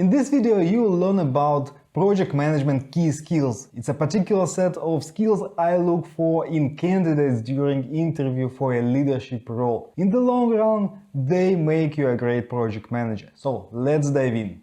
In this video you will learn about project management key skills. It's a particular set of skills I look for in candidates during interview for a leadership role. In the long run, they make you a great project manager. So let's dive in.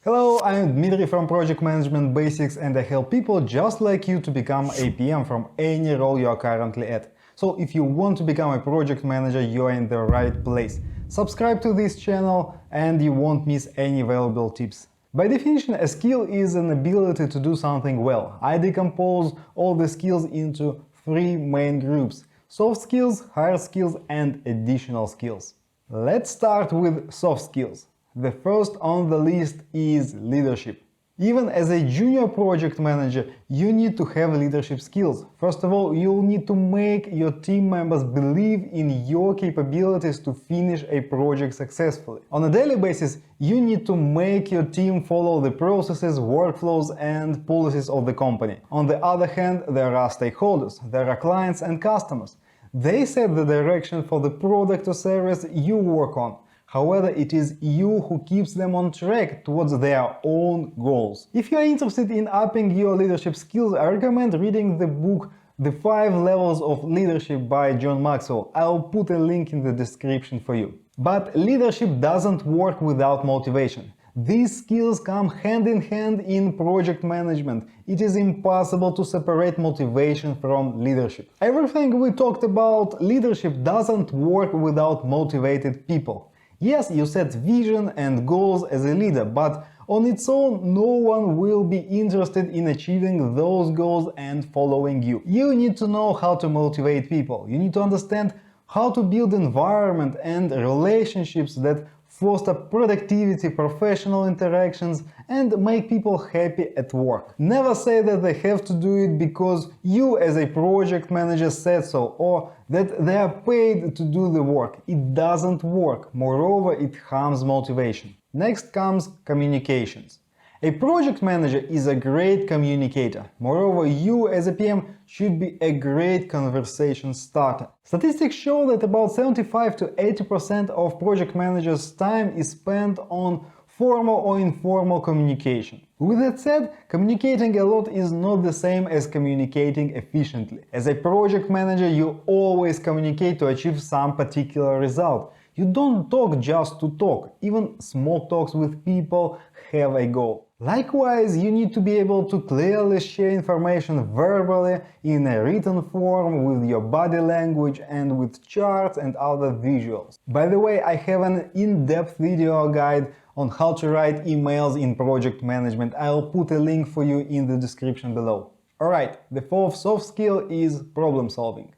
Hello, I'm Dmitry from Project Management Basics, and I help people just like you to become a PM from any role you are currently at. So if you want to become a project manager, you are in the right place. Subscribe to this channel and you won't miss any valuable tips. By definition, a skill is an ability to do something well. I decompose all the skills into three main groups: soft skills, hard skills, and additional skills. Let's start with soft skills. The first on the list is leadership. Even as a junior project manager, you need to have leadership skills. First of all, you'll need to make your team members believe in your capabilities to finish a project successfully. On a daily basis, you need to make your team follow the processes, workflows, and policies of the company. On the other hand, there are stakeholders, there are clients and customers. They set the direction for the product or service you work on. However, it is you who keeps them on track towards their own goals. If you are interested in upping your leadership skills, I recommend reading the book The 5 Levels of Leadership by John Maxwell. I'll put a link in the description for you. But leadership doesn't work without motivation. These skills come hand in hand in project management. It is impossible to separate motivation from leadership. Everything we talked about leadership doesn't work without motivated people. Yes, you set vision and goals as a leader, but on its own, no one will be interested in achieving those goals and following you. You need to know how to motivate people. You need to understand how to build environment and relationships that foster productivity, professional interactions, and make people happy at work. Never say that they have to do it because you as a project manager said so, or that they are paid to do the work. It doesn't work. Moreover, it harms motivation. Next comes communications. A project manager is a great communicator. Moreover, you as a PM should be a great conversation starter. Statistics show that about 75 to 80% of project managers' time is spent on formal or informal communication. With that said, communicating a lot is not the same as communicating efficiently. As a project manager, you always communicate to achieve some particular result. You don't talk just to talk. Even small talks with people have a goal. Likewise, you need to be able to clearly share information verbally, in a written form, with your body language, and with charts and other visuals. By the way, I have an in-depth video guide on how to write emails in project management. I'll put a link for you in the description below. Alright, the fourth soft skill is problem solving.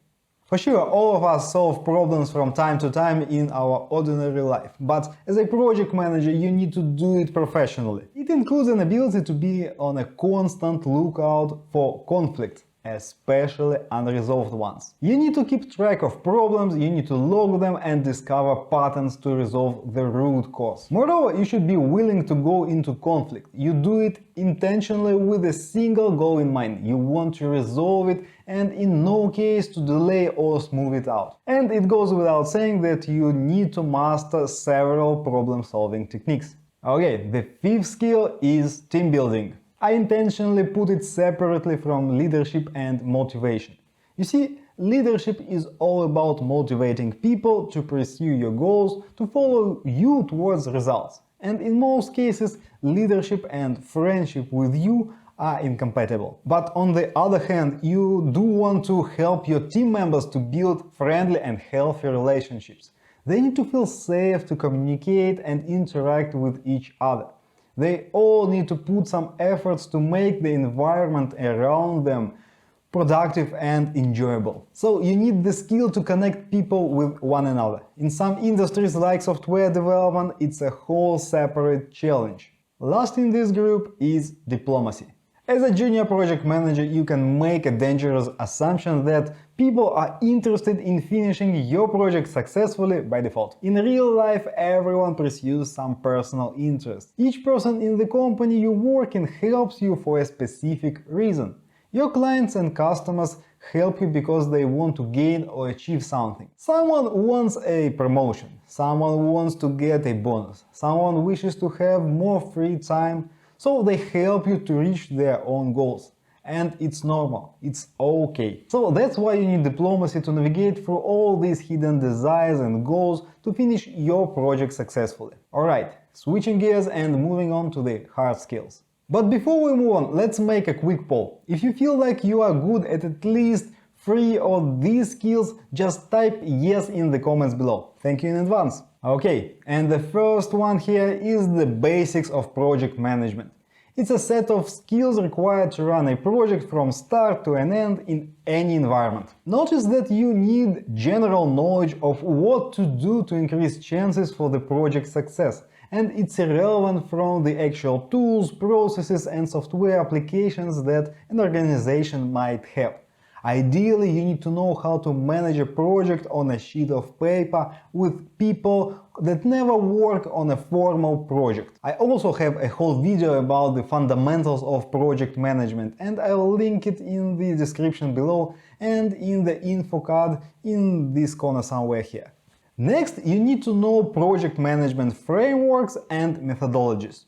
For sure, all of us solve problems from time to time in our ordinary life, but as a project manager you need to do it professionally. It includes an ability to be on a constant lookout for conflicts, especially unresolved ones. You need to keep track of problems, you need to log them and discover patterns to resolve the root cause. Moreover, you should be willing to go into conflict. You do it intentionally with a single goal in mind. You want to resolve it and in no case to delay or smooth it out. And it goes without saying that you need to master several problem-solving techniques. Okay, the fifth skill is team building. I intentionally put it separately from leadership and motivation. You see, leadership is all about motivating people to pursue your goals, to follow you towards results. And in most cases, leadership and friendship with you are incompatible. But on the other hand, you do want to help your team members to build friendly and healthy relationships. They need to feel safe to communicate and interact with each other. They all need to put some efforts to make the environment around them productive and enjoyable. So you need the skill to connect people with one another. In some industries like software development, it's a whole separate challenge. Last in this group is diplomacy. As a junior project manager, you can make a dangerous assumption that people are interested in finishing your project successfully by default. In real life, everyone pursues some personal interest. Each person in the company you work in helps you for a specific reason. Your clients and customers help you because they want to gain or achieve something. Someone wants a promotion, someone wants to get a bonus, someone wishes to have more free time, so they help you to reach their own goals. And it's normal, it's okay. So that's why you need diplomacy to navigate through all these hidden desires and goals to finish your project successfully. Alright, switching gears and moving on to the hard skills. But before we move on, let's make a quick poll. If you feel like you are good at least 3 of these skills, just type yes in the comments below. Thank you in advance. Okay, and the first one here is the basics of project management. It's a set of skills required to run a project from start to an end in any environment. Notice that you need general knowledge of what to do to increase chances for the project success, and it's irrelevant from the actual tools, processes and software applications that an organization might have. Ideally, you need to know how to manage a project on a sheet of paper with people that never work on a formal project. I also have a whole video about the fundamentals of project management, and I'll link it in the description below and in the info card in this corner somewhere here. Next, you need to know project management frameworks and methodologies.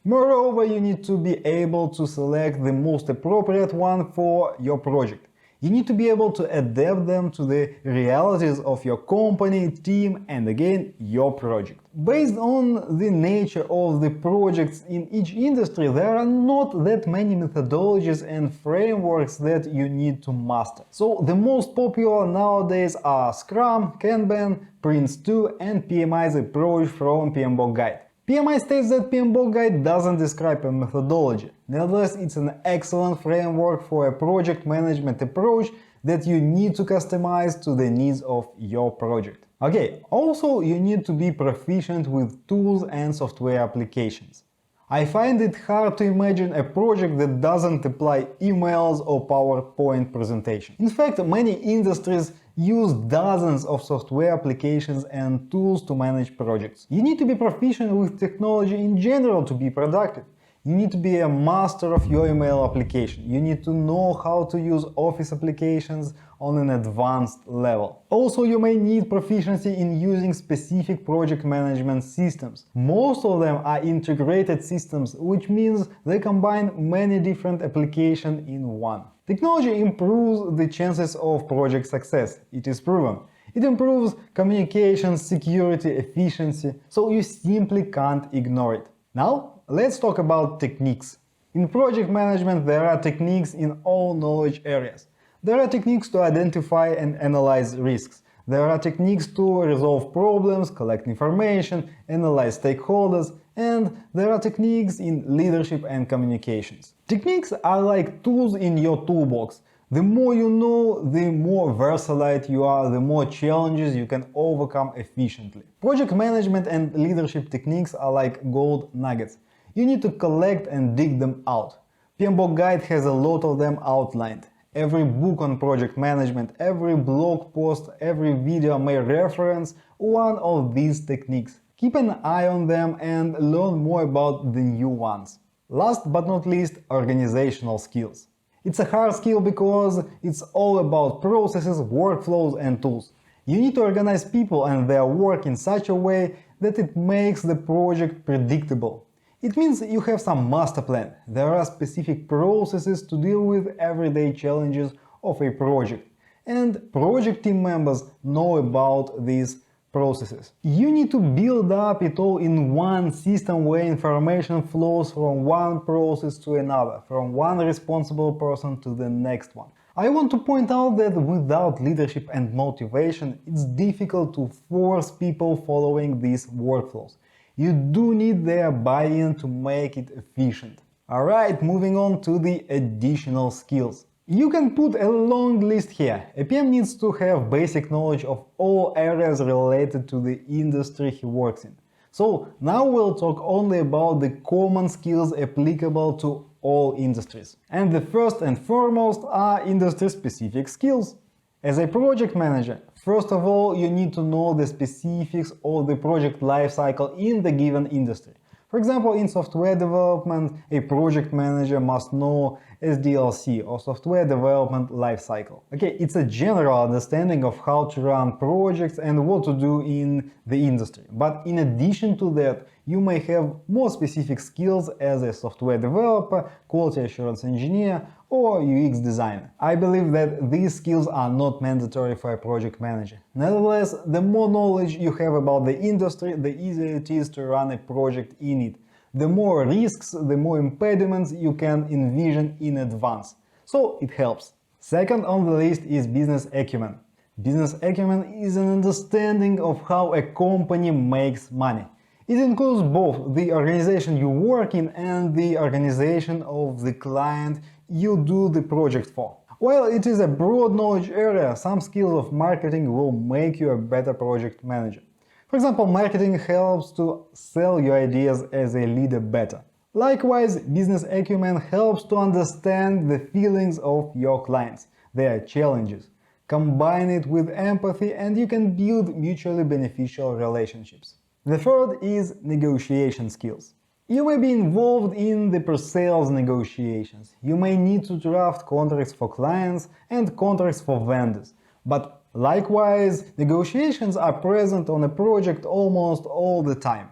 Moreover, you need to be able to select the most appropriate one for your project. You need to be able to adapt them to the realities of your company, team, and again, your project. Based on the nature of the projects in each industry, there are not that many methodologies and frameworks that you need to master. So the most popular nowadays are Scrum, Kanban, Prince2, and PMI's approach from PMBOK Guide. PMI states that PMBOK Guide doesn't describe a methodology. Nevertheless, it's an excellent framework for a project management approach that you need to customize to the needs of your project. Okay, also you need to be proficient with tools and software applications. I find it hard to imagine a project that doesn't apply emails or PowerPoint presentation. In fact, many industries use dozens of software applications and tools to manage projects. You need to be proficient with technology in general to be productive. You need to be a master of your email application. You need to know how to use Office applications on an advanced level. Also, you may need proficiency in using specific project management systems. Most of them are integrated systems, which means they combine many different applications in one. Technology improves the chances of project success. It is proven. It improves communication, security, efficiency, so you simply can't ignore it. Now, let's talk about techniques. In project management, there are techniques in all knowledge areas. There are techniques to identify and analyze risks. There are techniques to resolve problems, collect information, analyze stakeholders, and there are techniques in leadership and communications. Techniques are like tools in your toolbox. The more you know, the more versatile you are, the more challenges you can overcome efficiently. Project management and leadership techniques are like gold nuggets. You need to collect and dig them out. PMBOK Guide has a lot of them outlined. Every book on project management, every blog post, every video may reference one of these techniques. Keep an eye on them and learn more about the new ones. Last but not least, organizational skills. It's a hard skill because it's all about processes, workflows and tools. You need to organize people and their work in such a way that it makes the project predictable. It means you have some master plan. There are specific processes to deal with everyday challenges of a project, and project team members know about these processes. You need to build up it all in one system where information flows from one process to another, from one responsible person to the next one. I want to point out that without leadership and motivation, it's difficult to force people following these workflows. You do need their buy-in to make it efficient. Alright, moving on to the additional skills. You can put a long list here. A PM needs to have basic knowledge of all areas related to the industry he works in. So now we'll talk only about the common skills applicable to all industries. And the first and foremost are industry-specific skills. As a project manager, first of all, you need to know the specifics of the project lifecycle in the given industry. For example, in software development, a project manager must know SDLC, or software development lifecycle. Okay, it's a general understanding of how to run projects and what to do in the industry. But in addition to that, you may have more specific skills as a software developer, quality assurance engineer, or UX designer. I believe that these skills are not mandatory for a project manager. Nevertheless, the more knowledge you have about the industry, the easier it is to run a project in it. The more risks, the more impediments you can envision in advance. So it helps. Second on the list is business acumen. Business acumen is an understanding of how a company makes money. It includes both the organization you work in and the organization of the client you do the project for. While it is a broad knowledge area, some skills of marketing will make you a better project manager. For example, marketing helps to sell your ideas as a leader better. Likewise, business acumen helps to understand the feelings of your clients, their challenges. Combine it with empathy and you can build mutually beneficial relationships. The third is negotiation skills. You may be involved in the pre-sales negotiations. You may need to draft contracts for clients and contracts for vendors. But likewise, negotiations are present on a project almost all the time.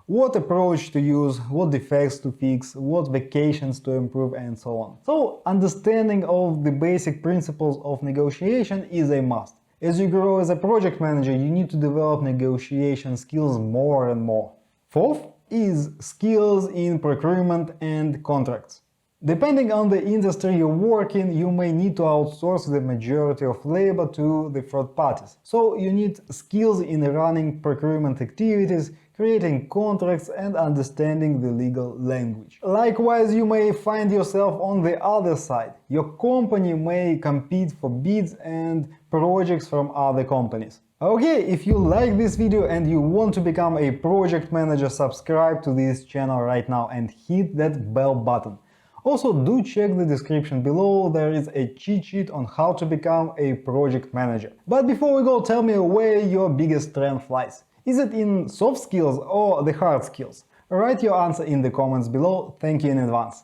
What approach to use, what defects to fix, what vacations to improve, and so on. So, understanding of the basic principles of negotiation is a must. As you grow as a project manager, you need to develop negotiation skills more and more. Fourth is skills in procurement and contracts. Depending on the industry you work in, you may need to outsource the majority of labor to the third parties. So you need skills in running procurement activities, creating contracts, and understanding the legal language. Likewise, you may find yourself on the other side. Your company may compete for bids and projects from other companies. Okay, if you like this video and you want to become a project manager, subscribe to this channel right now and hit that bell button. Also, do check the description below, there is a cheat sheet on how to become a project manager. But before we go, tell me where your biggest strength lies. Is it in soft skills or the hard skills? Write your answer in the comments below. Thank you in advance.